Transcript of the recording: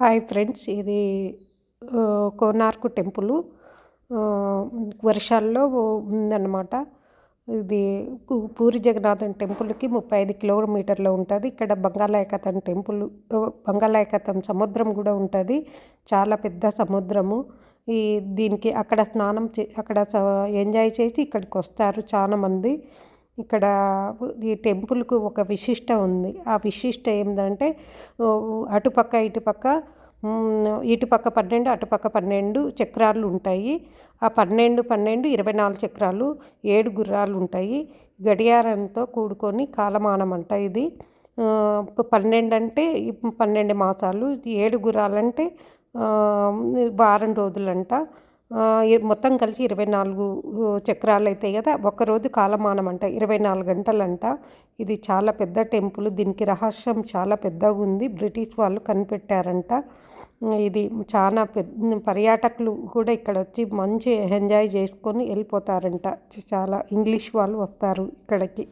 Hi friends, ఇది Konark temple వర్షాల్లో ఉందన్నమాట. ఇది పూరి జగన్నాథం టెంపుల్కి 35 కిలోమీటర్లు ఉంటుంది. ఇక్కడ బంగాళాఖాతం టెంపుల్, బంగాళాఖాతం సముద్రం కూడా ఉంటుంది. చాలా పెద్ద సముద్రము. దీనికి అక్కడ అక్కడ ఎంజాయ్ చేసి ఇక్కడికి వస్తారు చాలామంది. ఇక్కడ ఈ టెంపుల్కు ఒక విశిష్ట ఉంది. ఆ విశిష్ట ఏంటంటే అటుపక్క ఇటుపక్క 12 అటుపక్క 12 చక్రాలు ఉంటాయి. ఆ 12 24 చక్రాలు, 7 గుర్రాలు ఉంటాయి. గడియారంతో కూడుకొని కాలమానం అంట ఇది. 12 అంటే 12 మాసాలు, 7 గుర్రాలంటే వారం రోజులంట. మొత్తం కలిసి 24 చక్రాలు అవుతాయి కదా. ఒక్కరోజు కాలమానం అంట 24 గంటలంట. ఇది చాలా పెద్ద టెంపుల్. దీనికి రహస్యం చాలా పెద్దగా ఉంది. బ్రిటిష్ వాళ్ళు కనిపెట్టారంట. ఇది చాలా పర్యాటకులు కూడా ఇక్కడ వచ్చి మంచి ఎంజాయ్ చేసుకొని వెళ్ళిపోతారంట. చాలా ఇంగ్లీష్ వాళ్ళు వస్తారు ఇక్కడికి.